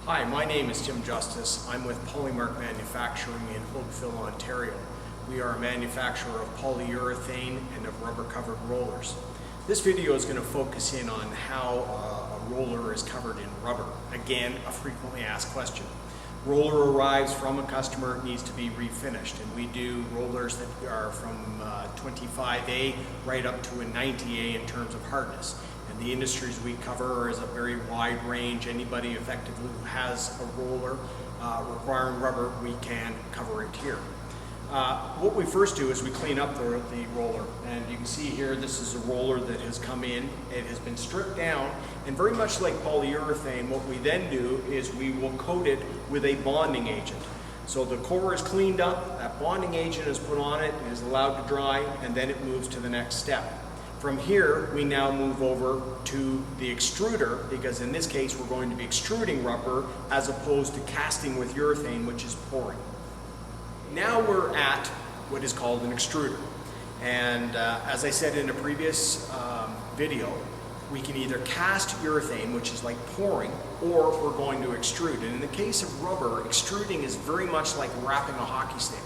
Hi, my name is Tim Justice. I'm with Polymark Manufacturing in Oakville, Ontario. We are a manufacturer of polyurethane and of rubber-covered rollers. This video is going to focus in on how a roller is covered in rubber. Again, a frequently asked question. Roller arrives from a customer, it needs to be refinished, and we do rollers that are from 25A right up to a 90A in terms of hardness. And the industries we cover is a very wide range. Anybody effectively who has a roller requiring rubber, we can cover it here. What we first do is we clean up the roller, and you can see here this is a roller that has come in. It has been stripped down, and very much like polyurethane, what we then do is we will coat it with a bonding agent. So the core is cleaned up, that bonding agent is put on it, it is allowed to dry, and then it moves to the next step. From here, we now move over to the extruder, because in this case we're going to be extruding rubber as opposed to casting with urethane, which is pouring. Now we're at what is called an extruder. And as I said in a previous video, we can either cast urethane, which is like pouring, or we're going to extrude. And in the case of rubber, extruding is very much like wrapping a hockey stick.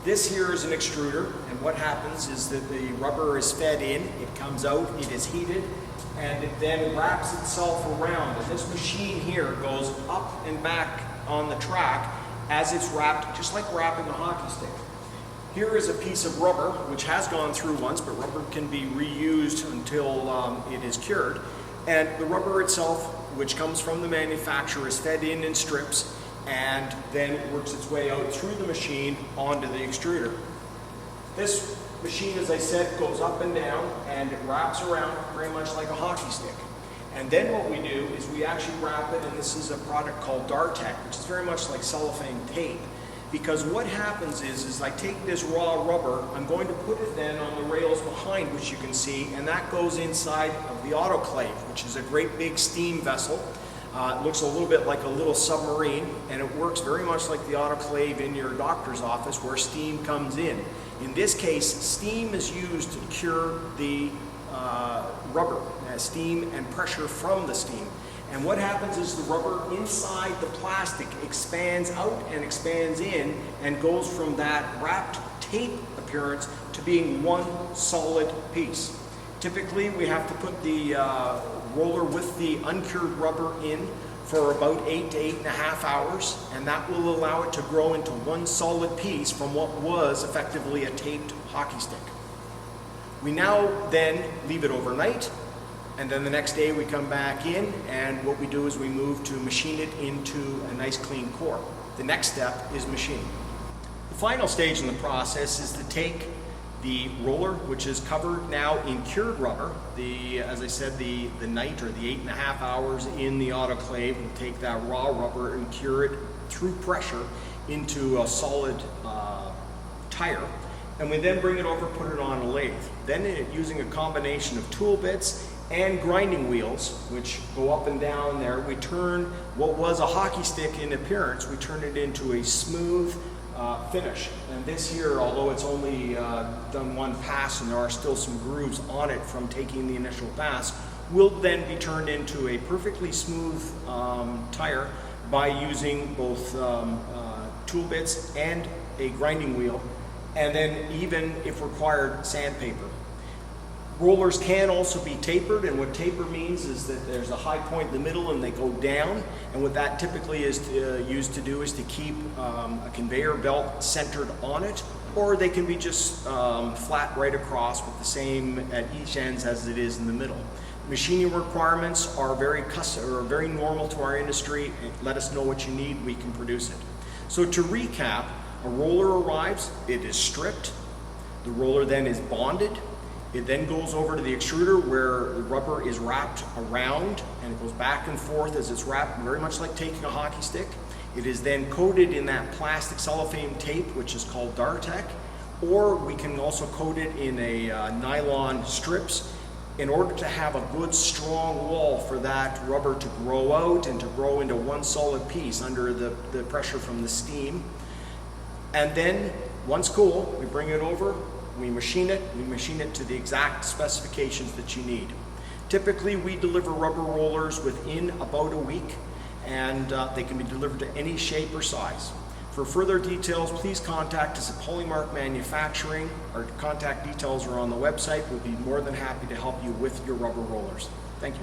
This here is an extruder, and what happens is that the rubber is fed in, it comes out, it is heated, and it then wraps itself around. And this machine here goes up and back on the track as it's wrapped, just like wrapping a hockey stick. Here is a piece of rubber which has gone through once, but rubber can be reused until it is cured. And the rubber itself, which comes from the manufacturer, is fed in strips and then works its way out through the machine onto the extruder. This machine, as I said, goes up and down and it wraps around very much like a hockey stick. And then what we do is we actually wrap it, and this is a product called Dartec, which is very much like cellophane tape. Because what happens is I take this raw rubber, I'm going to put it then on the rails behind, which you can see, and that goes inside of the autoclave, which is a great big steam vessel. It looks a little bit like a little submarine, and it works very much like the autoclave in your doctor's office where steam comes in. In this case, steam is used to cure the rubber, steam and pressure from the steam. And what happens is the rubber inside the plastic expands out and expands in and goes from that wrapped tape appearance to being one solid piece. Typically, we have to put the roller with the uncured rubber in for about 8 to 8.5 hours, and that will allow it to grow into one solid piece from what was effectively a taped hockey stick. We now then leave it overnight, and then the next day we come back in, and what we do is we move to machine it into a nice clean core. The next step is machining. The final stage in the process is to take the roller, which is covered now in cured rubber. As I said, the night or the 8.5 hours in the autoclave, we'll take that raw rubber and cure it through pressure into a solid tire. And we then bring it over, put it on a lathe. Then using a combination of tool bits and grinding wheels, which go up and down there, we turn what was a hockey stick in appearance, we turn it into a smooth finish. And this here, although it's only done one pass and there are still some grooves on it from taking the initial pass, will then be turned into a perfectly smooth tire by using both tool bits and a grinding wheel, and then even, if required, sandpaper. Rollers can also be tapered, and what taper means is that there's a high point in the middle and they go down, and what that typically is used to do is to keep a conveyor belt centered on it, or they can be just flat right across with the same at each ends as it is in the middle. Machining requirements are very normal to our industry. Let us know what you need, we can produce it. So to recap, a roller arrives, it is stripped, the roller then is bonded, it then goes over to the extruder where the rubber is wrapped around and it goes back and forth as it's wrapped, very much like taking a hockey stick. It is then coated in that plastic cellophane tape, which is called Dartec, or we can also coat it in a nylon strips in order to have a good strong wall for that rubber to grow out and to grow into one solid piece under the pressure from the steam. And then, once cool, we bring it over, we machine it to the exact specifications that you need. Typically, we deliver rubber rollers within about a week, and and they can be delivered to any shape or size. For further details, please contact us at Polymark Manufacturing. Our contact details are on the website. We'll be more than happy to help you with your rubber rollers. Thank you.